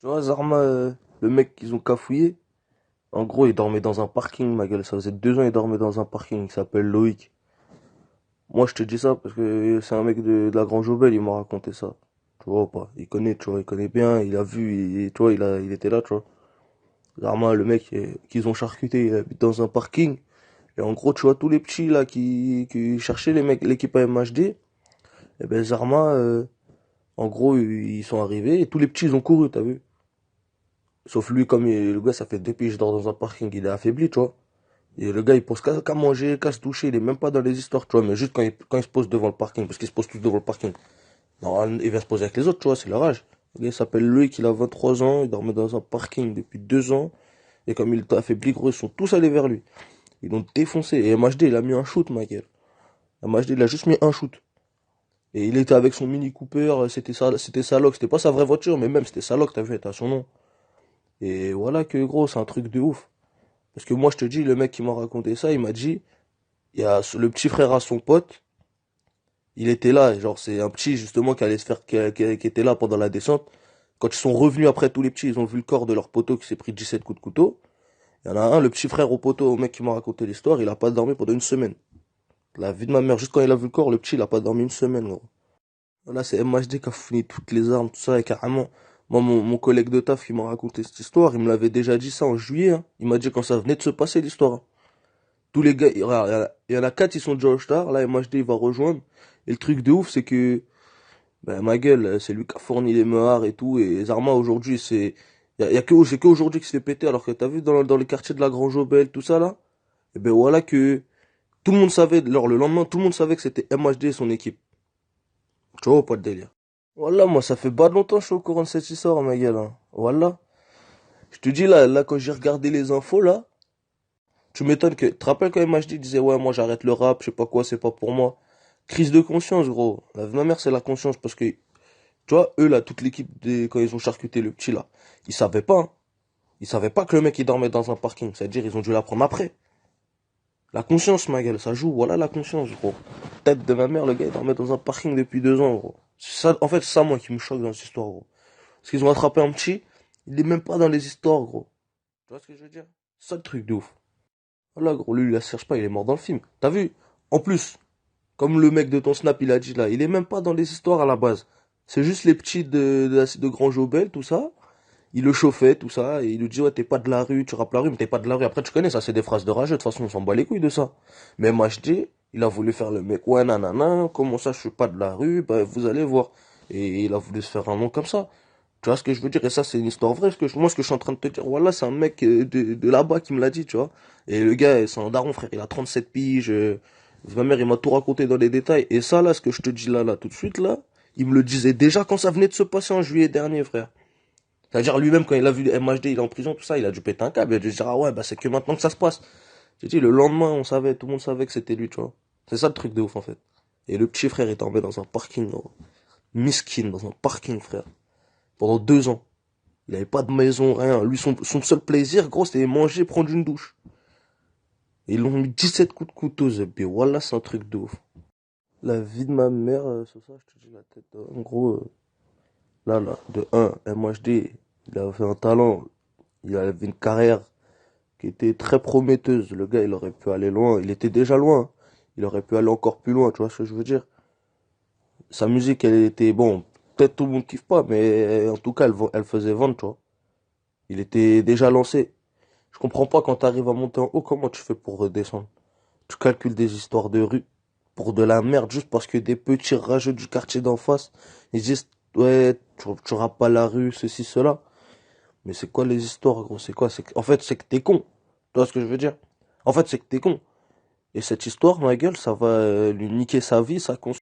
Tu vois, Zarma, le mec qu'ils ont cafouillé, en gros, il dormait dans un parking, ma gueule. Ça faisait 2 ans, il dormait dans un parking qui s'appelle Loïc. Moi, je te dis ça parce que c'est un mec de la Grange Jaubel, il m'a raconté ça. Tu vois ou pas? Il connaît, tu vois, il connaît bien, il a vu, tu vois, il était là, tu vois. Zarma, le mec qu'ils ont charcuté, il habite dans un parking. Et en gros, tu vois, tous les petits là qui cherchaient les mecs, l'équipe AMHD, et ben Zarma, en gros, ils sont arrivés et tous les petits, ils ont couru, t'as vu? Sauf lui, comme le gars, ça fait 2 piges, il dort dans un parking, il est affaibli, tu vois. Et le gars, il pose qu'à manger, qu'à se doucher, il est même pas dans les histoires, tu vois, mais juste quand il se pose devant le parking, parce qu'il se pose tous devant le parking. Non, il vient se poser avec les autres, tu vois, c'est leur âge. Le gars, il s'appelle Loïc, il a 23 ans, il dormait dans un parking depuis 2 ans, et comme il est affaibli, gros, ils sont tous allés vers lui. Ils l'ont défoncé, et MHD, il a mis un shoot, ma gueule. MHD, il a juste mis un shoot. Et il était avec son Mini Cooper, c'était sa loc, c'était pas sa vraie voiture, mais même c'était sa loc, t'as vu, t'as son nom. Et voilà que, gros, c'est un truc de ouf. Parce que moi, je te dis, le mec qui m'a raconté ça, il m'a dit, il y a le petit frère à son pote, il était là, genre c'est un petit justement qui allait se faire, qui était là pendant la descente. Quand ils sont revenus après tous les petits, ils ont vu le corps de leur poteau qui s'est pris 17 coups de couteau. Il y en a un, le petit frère au poteau, au mec qui m'a raconté l'histoire, il a pas dormi pendant une semaine. La vie de ma mère, juste quand il a vu le corps, le petit, il a pas dormi une semaine, gros. Voilà, c'est MHD qui a fouillé toutes les armes, tout ça, et carrément. Moi, mon collègue de taf qui m'a raconté cette histoire, il me l'avait déjà dit ça en juillet, hein. Il m'a dit quand ça venait de se passer l'histoire, hein. Tous les gars, il y en a 4, ils sont déjà au star. Là, MHD, il va rejoindre. Et le truc de ouf, c'est que, ben, ma gueule, c'est lui qui a fourni les meuhards et tout. Et Zarma, aujourd'hui, c'est que aujourd'hui qu'il se fait péter. Alors que t'as vu dans les quartiers de la Grange Jaubel, tout ça, là. Et ben, voilà que tout le monde savait, alors le lendemain, tout le monde savait que c'était MHD et son équipe. Tu vois, pas de délire. Voilà, moi, ça fait pas longtemps que je suis au courant de cette histoire, ma gueule, hein. Voilà. Je te dis, là, quand j'ai regardé les infos, là, tu m'étonnes que, tu te rappelles quand MHD disait, ouais, moi, j'arrête le rap, je sais pas quoi, c'est pas pour moi. Crise de conscience, gros. La vie de ma mère, c'est la conscience. Parce que, tu vois, eux, là, toute l'équipe, quand ils ont charcuté le petit, là, ils savaient pas, hein. Ils savaient pas que le mec, il dormait dans un parking. C'est-à-dire, ils ont dû l'apprendre après. La conscience, ma gueule, ça joue. Voilà la conscience, gros. Tête de ma mère, le gars, il dormait dans un parking depuis 2 ans, gros. C'est ça, en fait, c'est ça, moi, qui me choque dans cette histoire, gros. Parce qu'ils ont attrapé un petit, il est même pas dans les histoires, gros. Tu vois ce que je veux dire? C'est ça le truc de ouf. Voilà, gros, lui, il la cherche pas, il est mort dans le film. T'as vu? En plus, comme le mec de ton snap, il a dit là, il est même pas dans les histoires à la base. C'est juste les petits de Grand Jobel, tout ça. Il le chauffait, tout ça, et il lui dit, ouais, t'es pas de la rue, tu rappes la rue, mais t'es pas de la rue. Après, tu connais, ça, c'est des phrases de rageux, de toute façon, on s'en bat les couilles de ça. Mais MHD, il a voulu faire le mec, ouais, nanana, comment ça, je suis pas de la rue, bah, vous allez voir. Et il a voulu se faire un nom comme ça. Tu vois ce que je veux dire? Et ça, c'est une histoire vraie. Moi, ce que je suis en train de te dire, voilà, c'est un mec de là-bas qui me l'a dit, tu vois. Et le gars, c'est un daron, frère. Il a 37 piges. Ma mère, il m'a tout raconté dans les détails. Et ça, là, ce que je te dis là, tout de suite, là, il me le disait déjà quand ça venait de se passer en juillet dernier, frère. C'est-à-dire, lui-même, quand il a vu MHD, il est en prison, tout ça, il a dû péter un câble. Il a dû se dire, ah ouais, bah, c'est que maintenant que ça se passe. J'ai dit, le lendemain, on savait, tout le monde savait que c'était lui, tu vois. C'est ça le truc de ouf, en fait. Et le petit frère est tombé dans un parking, gros. Miskin, dans un parking, frère. Pendant 2 ans. Il avait pas de maison, rien. Lui, son seul plaisir, gros, c'était manger, prendre une douche. Et ils l'ont mis 17 coups de couteau, Zebé. Voilà, c'est un truc de ouf. La vie de ma mère, sur ça, je te dis la tête. En gros, là, de un MHD, il avait un talent, il avait une carrière qui était très prometteuse. Le gars, il aurait pu aller loin. Il était déjà loin, hein. Il aurait pu aller encore plus loin, tu vois ce que je veux dire? Sa musique, elle était, bon, peut-être tout le monde kiffe pas, mais en tout cas, elle faisait vendre, tu vois. Il était déjà lancé. Je comprends pas quand t'arrives à monter en haut, comment tu fais pour redescendre? Tu calcules des histoires de rue pour de la merde juste parce que des petits rageux du quartier d'en face, ils disent, ouais, tu rappes pas la rue, ceci, cela. Mais c'est quoi les histoires, gros? C'est quoi? En fait, c'est que t'es con. Tu vois ce que je veux dire? En fait, c'est que t'es con. Et cette histoire, ma gueule, ça va lui niquer sa vie, sa conscience.